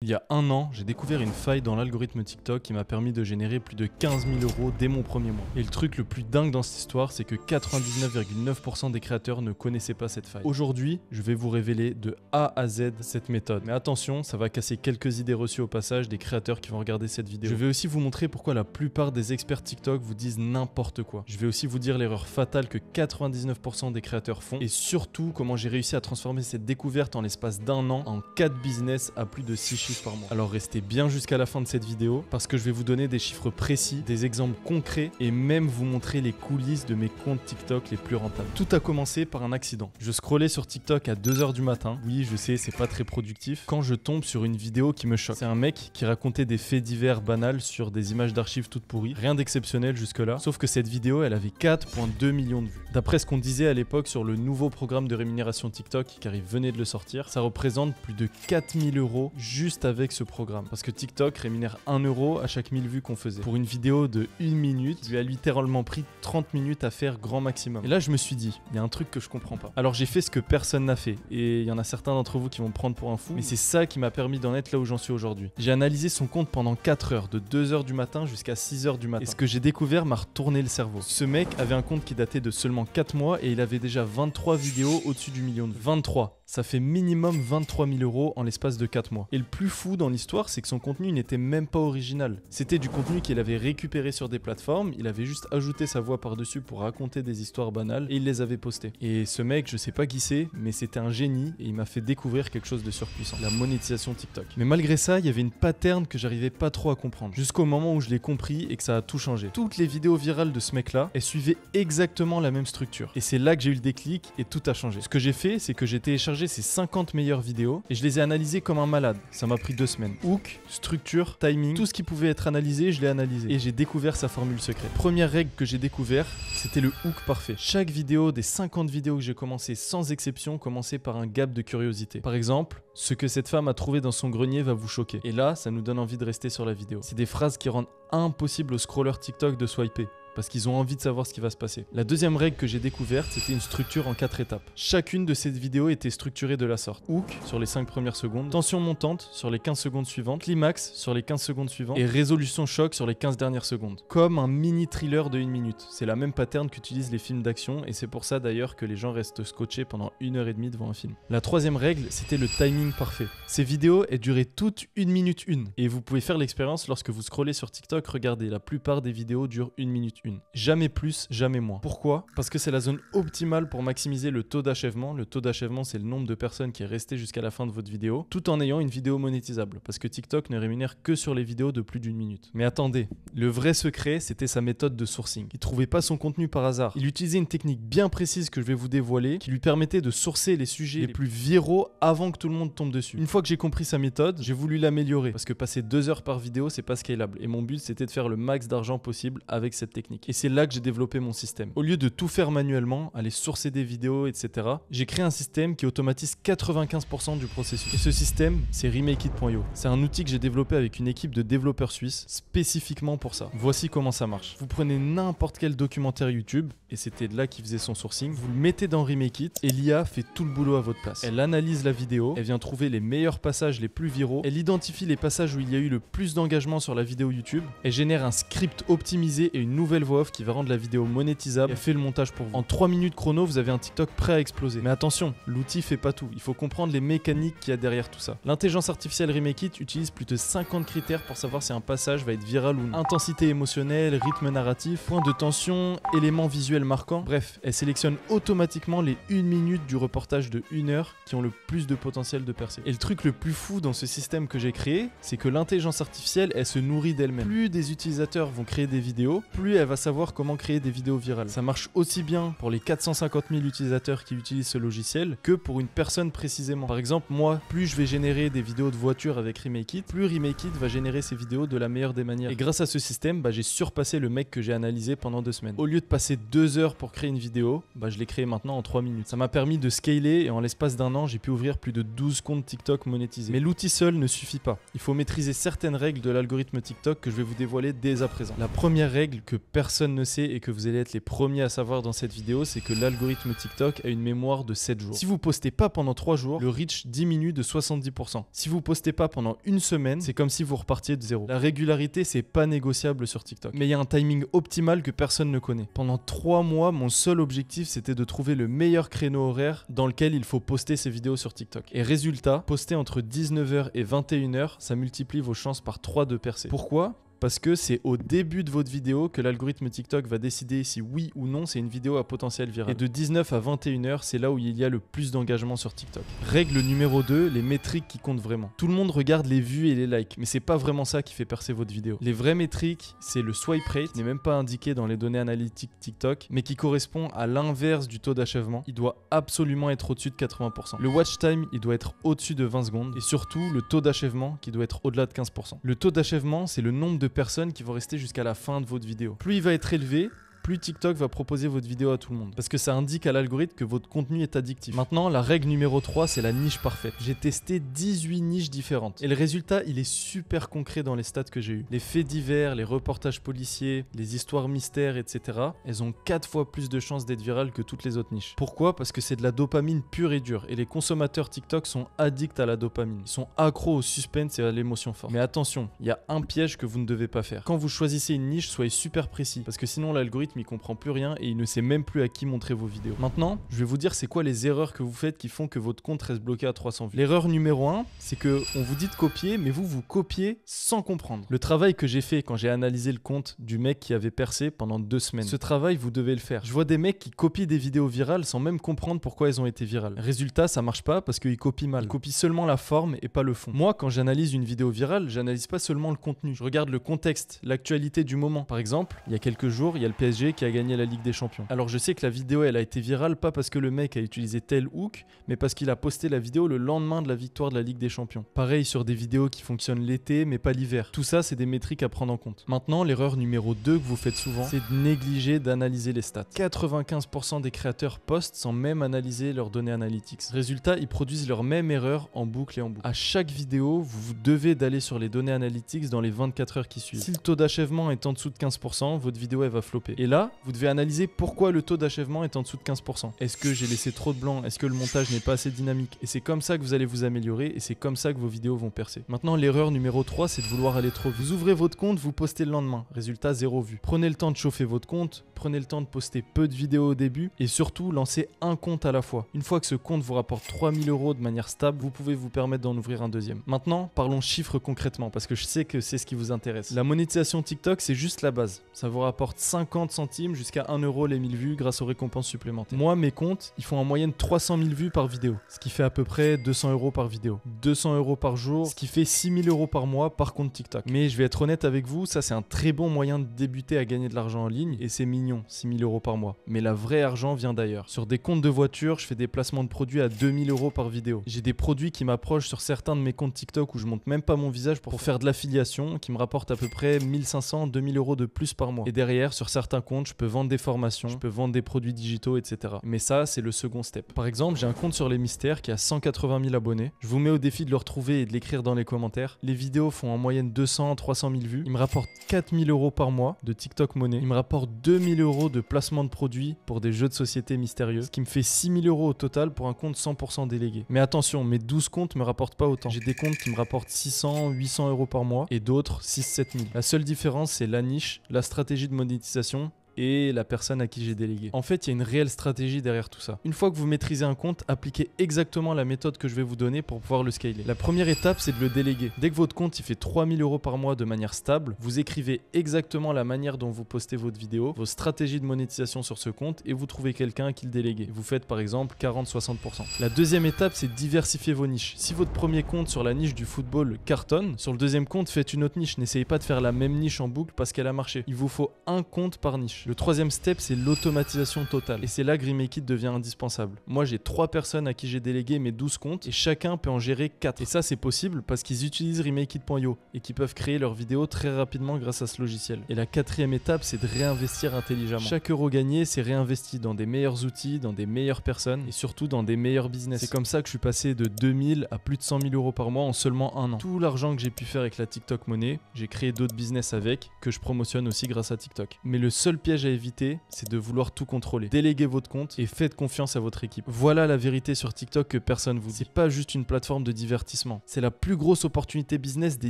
Il y a un an, j'ai découvert une faille dans l'algorithme TikTok qui m'a permis de générer plus de 15 000 € dès mon premier mois. Et le truc le plus dingue dans cette histoire, c'est que 99,9% des créateurs ne connaissaient pas cette faille. Aujourd'hui, je vais vous révéler de A à Z cette méthode. Mais attention, ça va casser quelques idées reçues au passage des créateurs qui vont regarder cette vidéo. Je vais aussi vous montrer pourquoi la plupart des experts TikTok vous disent n'importe quoi. Je vais aussi vous dire l'erreur fatale que 99% des créateurs font et surtout comment j'ai réussi à transformer cette découverte en l'espace d'un an en 4 business à plus de 6 chiffres par mois. Alors restez bien jusqu'à la fin de cette vidéo parce que je vais vous donner des chiffres précis, des exemples concrets et même vous montrer les coulisses de mes comptes TikTok les plus rentables. Tout a commencé par un accident. Je scrollais sur TikTok à 2 h du matin. Oui, je sais, c'est pas très productif. Quand je tombe sur une vidéo qui me choque. C'est un mec qui racontait des faits divers banals sur des images d'archives toutes pourries. Rien d'exceptionnel jusque-là. Sauf que cette vidéo, elle avait 4,2 millions de vues. D'après ce qu'on disait à l'époque sur le nouveau programme de rémunération TikTok, car il venait de le sortir, ça représente plus de 4000 € juste avec ce programme. Parce que TikTok rémunère 1 € à chaque 1000 vues qu'on faisait. Pour une vidéo de 1 minute, il lui a littéralement pris 30 minutes à faire grand maximum. Et là, je me suis dit, il y a un truc que je comprends pas. Alors j'ai fait ce que personne n'a fait. Et il y en a certains d'entre vous qui vont me prendre pour un fou. Mais c'est ça qui m'a permis d'en être là où j'en suis aujourd'hui. J'ai analysé son compte pendant 4 heures, de 2 h du matin jusqu'à 6 h du matin. Et ce que j'ai découvert m'a retourné le cerveau. Ce mec avait un compte qui datait de seulement 4 mois et il avait déjà 23 vidéos au-dessus du million de vues. 23. Ça fait minimum 23 000 € en l'espace de 4 mois. Et le plus fou dans l'histoire, c'est que son contenu n'était même pas original. C'était du contenu qu'il avait récupéré sur des plateformes, il avait juste ajouté sa voix par-dessus pour raconter des histoires banales et il les avait postées. Et ce mec, je sais pas qui c'est, mais c'était un génie et il m'a fait découvrir quelque chose de surpuissant, la monétisation TikTok. Mais malgré ça, il y avait une pattern que j'arrivais pas trop à comprendre, jusqu'au moment où je l'ai compris et que ça a tout changé. Toutes les vidéos virales de ce mec-là, elles suivaient exactement la même structure. Et c'est là que j'ai eu le déclic et tout a changé. Ce que j'ai fait, c'est que j'ai téléchargé ces 50 meilleures vidéos et je les ai analysées comme un malade. Ça m'a pris 2 semaines. Hook, structure, timing, tout ce qui pouvait être analysé, je l'ai analysé. Et j'ai découvert sa formule secrète. Première règle que j'ai découvert, c'était le hook parfait. Chaque vidéo des 50 vidéos que j'ai commencé sans exception commençait par un gap de curiosité. Par exemple, ce que cette femme a trouvé dans son grenier va vous choquer. Et là, ça nous donne envie de rester sur la vidéo. C'est des phrases qui rendent impossible aux scrollers TikTok de swiper. Parce qu'ils ont envie de savoir ce qui va se passer. La deuxième règle que j'ai découverte, c'était une structure en 4 étapes. Chacune de ces vidéos était structurée de la sorte. Hook sur les 5 premières secondes, tension montante sur les 15 secondes suivantes, climax sur les 15 secondes suivantes et résolution choc sur les 15 dernières secondes. Comme un mini thriller de 1 minute. C'est la même pattern qu'utilisent les films d'action et c'est pour ça d'ailleurs que les gens restent scotchés pendant 1h30 devant un film. La troisième règle, c'était le timing parfait. Ces vidéos, elles duraient toutes 1 minute 1. Et vous pouvez faire l'expérience lorsque vous scrollez sur TikTok, regardez, la plupart des vidéos durent 1 minute 1. Jamais plus, jamais moins. Pourquoi ? Parce que c'est la zone optimale pour maximiser le taux d'achèvement. Le taux d'achèvement, c'est le nombre de personnes qui est resté jusqu'à la fin de votre vidéo, tout en ayant une vidéo monétisable. Parce que TikTok ne rémunère que sur les vidéos de plus d'1 minute. Mais attendez, le vrai secret, c'était sa méthode de sourcing. Il trouvait pas son contenu par hasard. Il utilisait une technique bien précise que je vais vous dévoiler, qui lui permettait de sourcer les sujets les plus viraux avant que tout le monde tombe dessus. Une fois que j'ai compris sa méthode, j'ai voulu l'améliorer. Parce que passer 2 heures par vidéo, c'est pas scalable. Et mon but, c'était de faire le max d'argent possible avec cette technique. Et c'est là que j'ai développé mon système. Au lieu de tout faire manuellement, aller sourcer des vidéos, etc., j'ai créé un système qui automatise 95% du processus. Et ce système, c'est ReMakeIt.io. C'est un outil que j'ai développé avec une équipe de développeurs suisses spécifiquement pour ça. Voici comment ça marche. Vous prenez n'importe quel documentaire YouTube, et c'était de là qu'il faisait son sourcing, vous le mettez dans ReMakeIt et l'IA fait tout le boulot à votre place. Elle analyse la vidéo, elle vient trouver les meilleurs passages les plus viraux, elle identifie les passages où il y a eu le plus d'engagement sur la vidéo YouTube, elle génère un script optimisé et une nouvelle voix off qui va rendre la vidéo monétisable et fait le montage pour vous. En 3 minutes chrono, vous avez un TikTok prêt à exploser. Mais attention, l'outil fait pas tout. Il faut comprendre les mécaniques qu'il y a derrière tout ça. L'intelligence artificielle ReMakeIt utilise plus de 50 critères pour savoir si un passage va être viral ou non. Intensité émotionnelle, rythme narratif, point de tension, éléments visuels marquants. Bref, elle sélectionne automatiquement les 1 minute du reportage de 1 heure qui ont le plus de potentiel de percer. Et le truc le plus fou dans ce système que j'ai créé, c'est que l'intelligence artificielle, elle se nourrit d'elle-même. Plus des utilisateurs vont créer des vidéos, plus elle va savoir comment créer des vidéos virales. Ça marche aussi bien pour les 450 000 utilisateurs qui utilisent ce logiciel que pour une personne précisément. Par exemple, moi, plus je vais générer des vidéos de voitures avec ReMakeIt, plus ReMakeIt va générer ces vidéos de la meilleure des manières. Et grâce à ce système, j'ai surpassé le mec que j'ai analysé pendant 2 semaines. Au lieu de passer 2 heures pour créer une vidéo, je l'ai créé maintenant en 3 minutes. Ça m'a permis de scaler et en l'espace d'un an, j'ai pu ouvrir plus de 12 comptes TikTok monétisés. Mais l'outil seul ne suffit pas. Il faut maîtriser certaines règles de l'algorithme TikTok que je vais vous dévoiler dès à présent. La première règle que personne ne sait et que vous allez être les premiers à savoir dans cette vidéo, c'est que l'algorithme TikTok a une mémoire de 7 jours. Si vous postez pas pendant 3 jours, le reach diminue de 70%. Si vous postez pas pendant une semaine, c'est comme si vous repartiez de zéro. La régularité, c'est pas négociable sur TikTok. Mais il y a un timing optimal que personne ne connaît. Pendant 3 mois, mon seul objectif, c'était de trouver le meilleur créneau horaire dans lequel il faut poster ses vidéos sur TikTok. Et résultat, poster entre 19h et 21h, ça multiplie vos chances par 3 de percer. Pourquoi ? Parce que c'est au début de votre vidéo que l'algorithme TikTok va décider si oui ou non c'est une vidéo à potentiel viral. Et de 19 à 21h, c'est là où il y a le plus d'engagement sur TikTok. Règle numéro 2, les métriques qui comptent vraiment. Tout le monde regarde les vues et les likes, mais c'est pas vraiment ça qui fait percer votre vidéo. Les vraies métriques, c'est le swipe rate, qui n'est même pas indiqué dans les données analytiques TikTok, mais qui correspond à l'inverse du taux d'achèvement. Il doit absolument être au-dessus de 80%. Le watch time, il doit être au-dessus de 20 secondes. Et surtout, le taux d'achèvement qui doit être au-delà de 15%. Le taux d'achèvement, c'est le nombre de personnes qui vont rester jusqu'à la fin de votre vidéo. Plus il va être élevé, plus TikTok va proposer votre vidéo à tout le monde. Parce que ça indique à l'algorithme que votre contenu est addictif. Maintenant, la règle numéro 3, c'est la niche parfaite. J'ai testé 18 niches différentes. Et le résultat, il est super concret dans les stats que j'ai eu. Les faits divers, les reportages policiers, les histoires mystères, etc. Elles ont 4 fois plus de chances d'être virales que toutes les autres niches. Pourquoi ? Parce que c'est de la dopamine pure et dure. Et les consommateurs TikTok sont addicts à la dopamine. Ils sont accros au suspense et à l'émotion forte. Mais attention, il y a un piège que vous ne devez pas faire. Quand vous choisissez une niche, soyez super précis. Parce que sinon, l'algorithme, il comprend plus rien et il ne sait même plus à qui montrer vos vidéos. Maintenant, je vais vous dire c'est quoi les erreurs que vous faites qui font que votre compte reste bloqué à 300 vues. L'erreur numéro 1, c'est que on vous dit de copier, mais vous copiez sans comprendre. Le travail que j'ai fait quand j'ai analysé le compte du mec qui avait percé pendant 2 semaines. Ce travail, vous devez le faire. Je vois des mecs qui copient des vidéos virales sans même comprendre pourquoi elles ont été virales. Résultat, ça marche pas parce qu'ils copient mal. Ils copient seulement la forme et pas le fond. Moi, quand j'analyse une vidéo virale, j'analyse pas seulement le contenu. Je regarde le contexte, l'actualité du moment. Par exemple, il y a quelques jours, il y a le PSG qui a gagné la Ligue des Champions. Alors je sais que la vidéo elle a été virale pas parce que le mec a utilisé tel hook, mais parce qu'il a posté la vidéo le lendemain de la victoire de la Ligue des Champions. Pareil sur des vidéos qui fonctionnent l'été mais pas l'hiver. Tout ça c'est des métriques à prendre en compte. Maintenant l'erreur numéro 2 que vous faites souvent, c'est de négliger d'analyser les stats. 95% des créateurs postent sans même analyser leurs données analytics. Résultat, ils produisent leur même erreur en boucle et en boucle. À chaque vidéo, vous devez d'aller sur les données analytics dans les 24 heures qui suivent. Si le taux d'achèvement est en dessous de 15%, votre vidéo elle va flopper. Et là, vous devez analyser pourquoi le taux d'achèvement est en dessous de 15%. Est-ce que j'ai laissé trop de blanc? Est-ce que le montage n'est pas assez dynamique? Et c'est comme ça que vous allez vous améliorer et c'est comme ça que vos vidéos vont percer. Maintenant, l'erreur numéro 3, c'est de vouloir aller trop vite. Vous ouvrez votre compte, vous postez le lendemain. Résultat, 0 vue. Prenez le temps de chauffer votre compte, prenez le temps de poster peu de vidéos au début et surtout, lancez un compte à la fois. Une fois que ce compte vous rapporte 3000 € de manière stable, vous pouvez vous permettre d'en ouvrir un deuxième. Maintenant, parlons chiffres concrètement parce que je sais que c'est ce qui vous intéresse. La monétisation TikTok, c'est juste la base. Ça vous rapporte 50 centimes jusqu'à 1 € les 1000 vues grâce aux récompenses supplémentaires. Moi, mes comptes, ils font en moyenne 300 000 vues par vidéo, ce qui fait à peu près 200 € par vidéo. 200 € par jour, ce qui fait 6 000 € par mois par compte TikTok. Mais je vais être honnête avec vous, ça c'est un très bon moyen de débuter à gagner de l'argent en ligne et c'est mignon, 6 000 € par mois. Mais la vraie argent vient d'ailleurs. Sur des comptes de voitures, je fais des placements de produits à 2000 € par vidéo. J'ai des produits qui m'approchent sur certains de mes comptes TikTok où je monte même pas mon visage pour faire de l'affiliation, qui me rapportent à peu près 1500, 2000 € de plus par mois. Et derrière, sur certains comptes, je peux vendre des formations, je peux vendre des produits digitaux, etc. Mais ça, c'est le second step. Par exemple, j'ai un compte sur les mystères qui a 180 000 abonnés. Je vous mets au défi de le retrouver et de l'écrire dans les commentaires. Les vidéos font en moyenne 200, 300 000 vues. Il me rapporte 4000 € par mois de TikTok Money. Il me rapporte 2000 € de placement de produits pour des jeux de société mystérieux, ce qui me fait 6000 € au total pour un compte 100% délégué. Mais attention, mes 12 comptes me rapportent pas autant. J'ai des comptes qui me rapportent 600, 800 € par mois et d'autres 6-7 000. La seule différence, c'est la niche, la stratégie de monétisation et la personne à qui j'ai délégué. En fait, il y a une réelle stratégie derrière tout ça. Une fois que vous maîtrisez un compte, appliquez exactement la méthode que je vais vous donner pour pouvoir le scaler. La première étape, c'est de le déléguer. Dès que votre compte il fait 3000 € par mois de manière stable, vous écrivez exactement la manière dont vous postez votre vidéo, vos stratégies de monétisation sur ce compte et vous trouvez quelqu'un à qui le déléguer. Vous faites par exemple 40-60%. La deuxième étape, c'est de diversifier vos niches. Si votre premier compte sur la niche du football cartonne, sur le deuxième compte, faites une autre niche. N'essayez pas de faire la même niche en boucle parce qu'elle a marché. Il vous faut un compte par niche. Le troisième step, c'est l'automatisation totale. Et c'est là que Remake It devient indispensable. Moi, j'ai 3 personnes à qui j'ai délégué mes 12 comptes et chacun peut en gérer 4. Et ça, c'est possible parce qu'ils utilisent RemakeIt.io et qu'ils peuvent créer leurs vidéos très rapidement grâce à ce logiciel. Et la quatrième étape, c'est de réinvestir intelligemment. Chaque euro gagné, c'est réinvesti dans des meilleurs outils, dans des meilleures personnes et surtout dans des meilleurs business. C'est comme ça que je suis passé de 2000 à plus de 100 000 euros par mois en seulement un an. Tout l'argent que j'ai pu faire avec la TikTok Money, j'ai créé d'autres business avec, que je promotionne aussi grâce à TikTok. Mais le seul piège à éviter, c'est de vouloir tout contrôler. Déléguez votre compte et faites confiance à votre équipe. Voilà la vérité sur TikTok que personne vous dit. C'est pas juste une plateforme de divertissement. C'est la plus grosse opportunité business des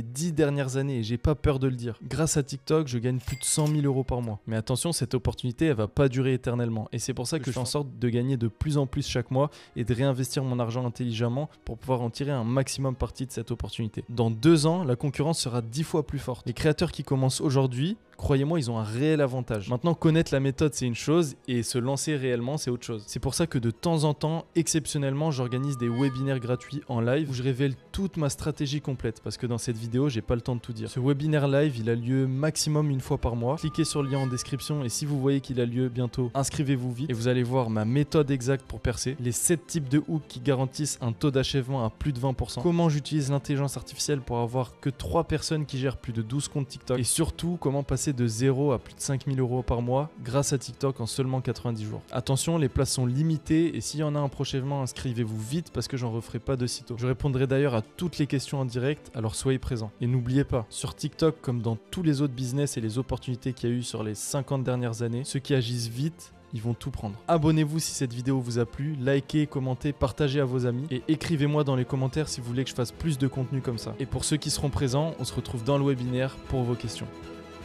10 dernières années et j'ai pas peur de le dire. Grâce à TikTok, je gagne plus de 100 000 euros par mois. Mais attention, cette opportunité, elle va pas durer éternellement. Et c'est pour ça que je fais en sorte de gagner de plus en plus chaque mois et de réinvestir mon argent intelligemment pour pouvoir en tirer un maximum parti de cette opportunité. Dans 2 ans, la concurrence sera 10 fois plus forte. Les créateurs qui commencent aujourd'hui, croyez-moi, ils ont un réel avantage. Maintenant, connaître la méthode, c'est une chose et se lancer réellement, c'est autre chose. C'est pour ça que de temps en temps, exceptionnellement, j'organise des webinaires gratuits en live où je révèle toute ma stratégie complète parce que dans cette vidéo, j'ai pas le temps de tout dire. Ce webinaire live, il a lieu maximum une fois par mois. Cliquez sur le lien en description et si vous voyez qu'il a lieu bientôt, inscrivez-vous vite et vous allez voir ma méthode exacte pour percer, les 7 types de hooks qui garantissent un taux d'achèvement à plus de 20%, comment j'utilise l'intelligence artificielle pour avoir que 3 personnes qui gèrent plus de 12 comptes TikTok et surtout comment passer de 0 à plus de 5 000 euros par mois grâce à TikTok en seulement 90 jours. Attention, les places sont limitées et s'il y en a un prochainement, inscrivez-vous vite parce que j'en referai pas de sitôt. Je répondrai d'ailleurs à toutes les questions en direct, alors soyez présents. Et n'oubliez pas, sur TikTok comme dans tous les autres business et les opportunités qu'il y a eu sur les 50 dernières années, ceux qui agissent vite, ils vont tout prendre. Abonnez-vous si cette vidéo vous a plu, likez, commentez, partagez à vos amis et écrivez-moi dans les commentaires si vous voulez que je fasse plus de contenu comme ça. Et pour ceux qui seront présents, on se retrouve dans le webinaire pour vos questions.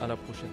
À la prochaine.